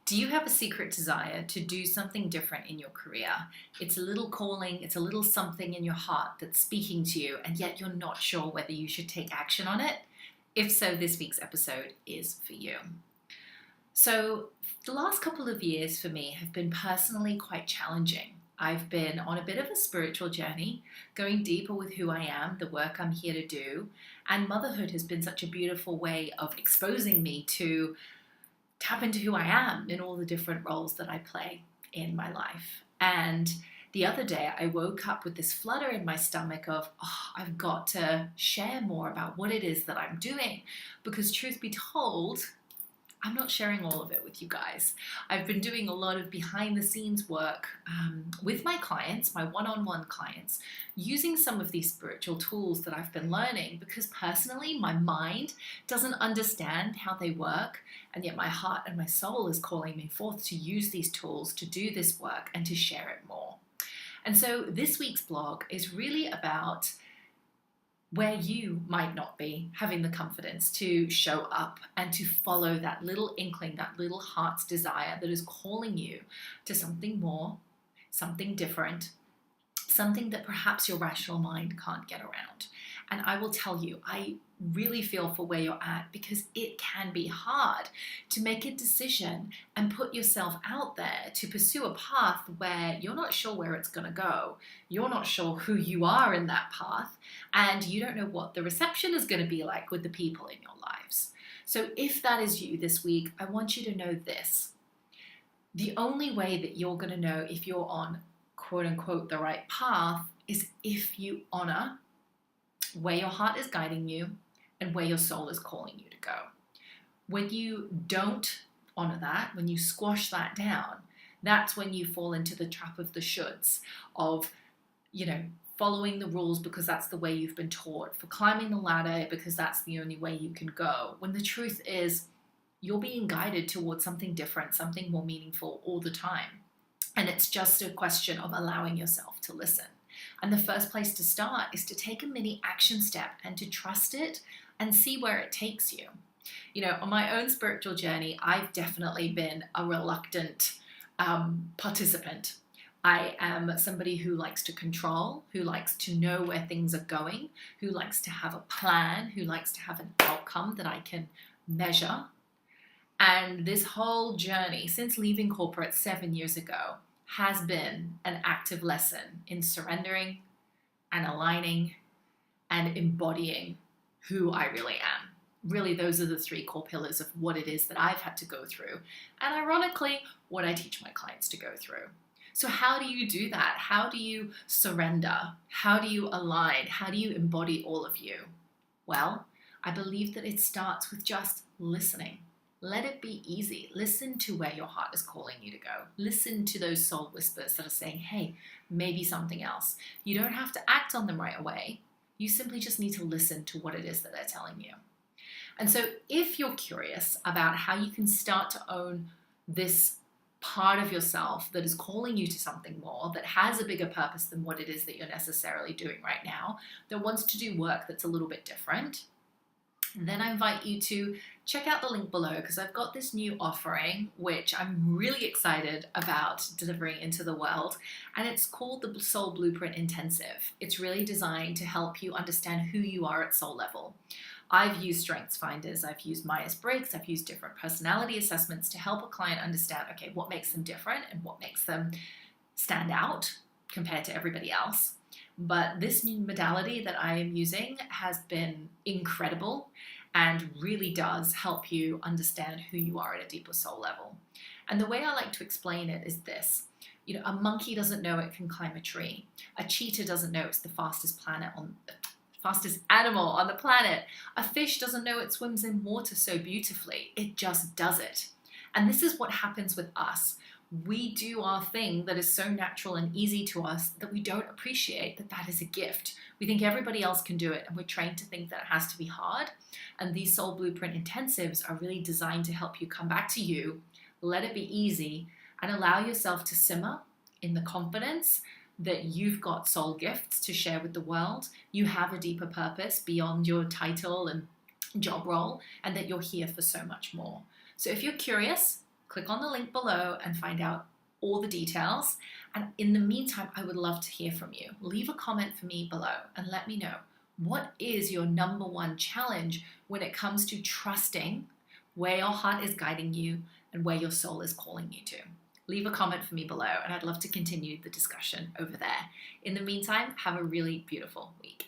Do you have a secret desire to do something different in your career? It's a little calling, it's a little something in your heart that's speaking to you, and yet you're not sure whether you should take action on it? If so, this week's episode is for you. So, the last couple of years for me have been personally quite challenging. I've been on a bit of a spiritual journey, going deeper with who I am, the work I'm here to do, and motherhood has been such a beautiful way of exposing me to tap into who I am in all the different roles that I play in my life. And the other day I woke up with this flutter in my stomach of, I've got to share more about what it is that I'm doing, because truth be told, I'm not sharing all of it with you guys. I've been doing a lot of behind the scenes work with my clients, my one-on-one clients, using some of these spiritual tools that I've been learning, because personally my mind doesn't understand how they work, and yet my heart and my soul is calling me forth to use these tools to do this work and to share it more. And so this week's blog is really about where you might not be having the confidence to show up and to follow that little inkling, that little heart's desire that is calling you to something more, something different, something that perhaps your rational mind can't get around. And I will tell you, I really feel for where you're at, because it can be hard to make a decision and put yourself out there to pursue a path where you're not sure where it's going to go. You're not sure who you are in that path, and you don't know what the reception is going to be like with the people in your lives. So if that is you this week, I want you to know this. The only way that you're going to know if you're on quote unquote the right path is if you honor where your heart is guiding you and where your soul is calling you to go. When you don't honor that, when you squash that down, that's when you fall into the trap of the shoulds of, following the rules because that's the way you've been taught, for climbing the ladder because that's the only way you can go. When the truth is, you're being guided towards something different, something more meaningful all the time. And it's just a question of allowing yourself to listen. And the first place to start is to take a mini action step and to trust it and see where it takes you. On my own spiritual journey, I've definitely been a reluctant participant. I am somebody who likes to control, who likes to know where things are going, who likes to have a plan, who likes to have an outcome that I can measure. And this whole journey since leaving corporate 7 years ago has been an active lesson in surrendering and aligning and embodying who I really am. Really, those are the three core pillars of what it is that I've had to go through, and ironically, what I teach my clients to go through. So how do you do that? How do you surrender? How do you align? How do you embody all of you? Well, I believe that it starts with just listening. Let it be easy. Listen to where your heart is calling you to go. Listen to those soul whispers that are saying, hey, maybe something else. You don't have to act on them right away. You simply just need to listen to what it is that they're telling you. And so if you're curious about how you can start to own this part of yourself that is calling you to something more, that has a bigger purpose than what it is that you're necessarily doing right now, that wants to do work that's a little bit different, then I invite you to check out the link below, because I've got this new offering which I'm really excited about delivering into the world, and it's called the Soul Blueprint Intensive. It's really designed to help you understand who you are at soul level. I've used Strengths Finders, I've used Myers-Briggs, I've used different personality assessments to help a client understand, okay, what makes them different and what makes them stand out compared to everybody else. But this new modality that I am using has been incredible and really does help you understand who you are at a deeper soul level. And the way I like to explain it is this. A monkey doesn't know it can climb a tree. A cheetah doesn't know it's the fastest animal on the planet. A fish doesn't know it swims in water so beautifully. It just does it. And this is what happens with us. We do our thing that is so natural and easy to us that we don't appreciate that that is a gift. We think everybody else can do it, and we're trained to think that it has to be hard. And these Soul Blueprint Intensives are really designed to help you come back to you, let it be easy, and allow yourself to simmer in the confidence that you've got soul gifts to share with the world. You have a deeper purpose beyond your title and job role, and that you're here for so much more. So if you're curious, click on the link below and find out all the details. And in the meantime, I would love to hear from you. Leave a comment for me below and let me know, what is your number one challenge when it comes to trusting where your heart is guiding you and where your soul is calling you to? Leave a comment for me below and I'd love to continue the discussion over there. In the meantime, have a really beautiful week.